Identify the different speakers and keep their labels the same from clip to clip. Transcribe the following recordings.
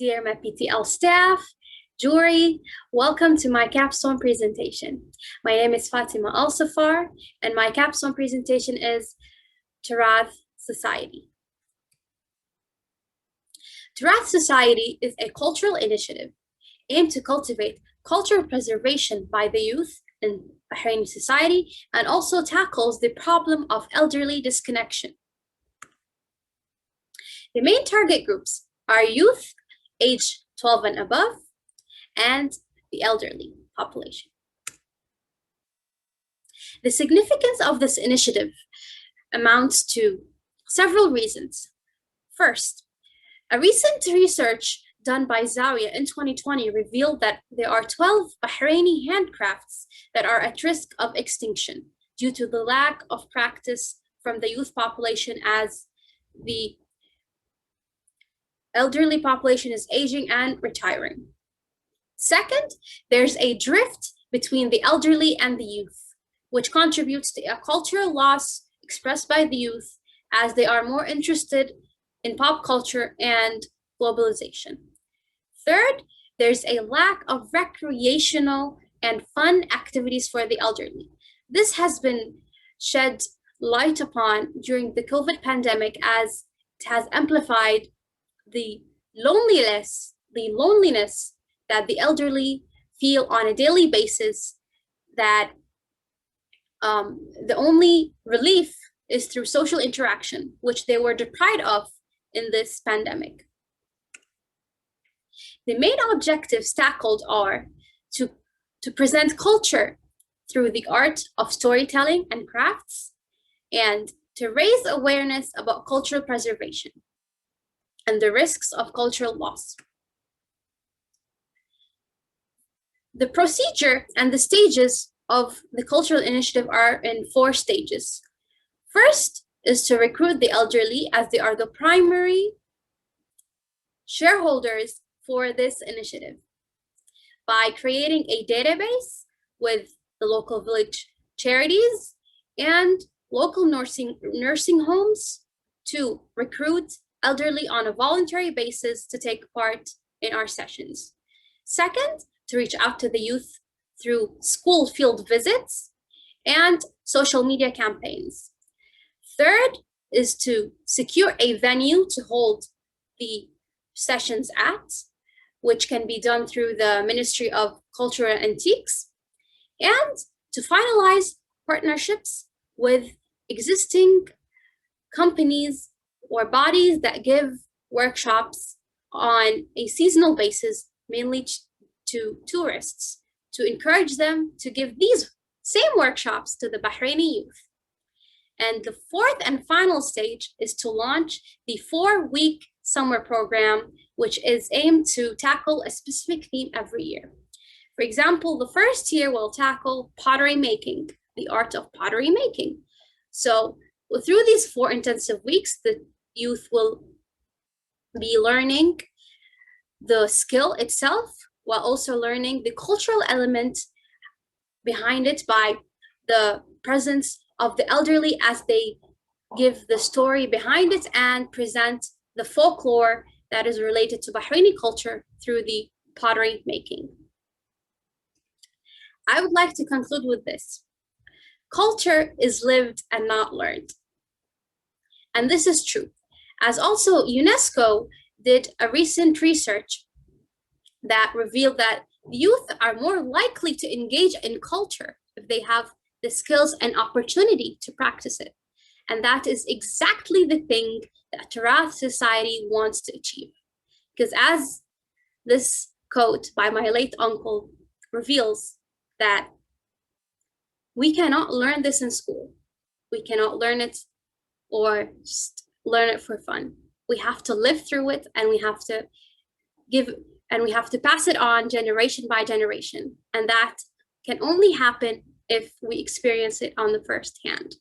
Speaker 1: Dear MPTL staff, jury, welcome to my capstone presentation. My name is Fatema Saffar, and my capstone presentation is Turath Society. Turath Society is a cultural initiative aimed to cultivate cultural preservation by the youth in Bahraini society and also tackles the problem of elderly disconnection. The main target groups are youth age 12 and above, and the elderly population. The significance of this initiative amounts to several reasons. First, a recent research done by Zawiya in 2020 revealed that there are 12 Bahraini handcrafts that are at risk of extinction due to the lack of practice from the youth population as the elderly population is aging and retiring. Second, there's a drift between the elderly and the youth, which contributes to a cultural loss expressed by the youth as they are more interested in pop culture and globalization. Third, there's a lack of recreational and fun activities for the elderly. This has been shed light upon during the COVID pandemic as it has amplified the loneliness that the elderly feel on a daily basis, that the only relief is through social interaction, which they were deprived of in this pandemic. The main objectives tackled are to present culture through the art of storytelling and crafts, and to raise awareness about cultural preservation and the risks of cultural loss. The procedure and the stages of the cultural initiative are in 4 stages. First is to recruit the elderly, as they are the primary shareholders for this initiative, by creating a database with the local village charities and local nursing homes to recruit elderly on a voluntary basis to take part in our sessions. Second, to reach out to the youth through school field visits and social media campaigns. Third is to secure a venue to hold the sessions at, which can be done through the Ministry of Culture and Antiques, and to finalize partnerships with existing companies or bodies that give workshops on a seasonal basis, mainly to tourists, to encourage them to give these same workshops to the Bahraini youth. And the 4th and final stage is to launch the 4-week summer program, which is aimed to tackle a specific theme every year. For example, the first year will tackle pottery making, the art of pottery making. So through these 4 intensive weeks, the youth will be learning the skill itself while also learning the cultural element behind it by the presence of the elderly as they give the story behind it and present the folklore that is related to Bahraini culture through the pottery making. I would like to conclude with this. Culture is lived and not learned. And this is true, as also UNESCO did a recent research that revealed that youth are more likely to engage in culture if they have the skills and opportunity to practice it. And that is exactly the thing that Turath Society wants to achieve. Because as this quote by my late uncle reveals, that we cannot learn this in school. We cannot learn it or just learn it for fun. We have to live through it, and we have to pass it on generation by generation. And that can only happen if we experience it on the first hand.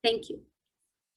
Speaker 1: Thank you.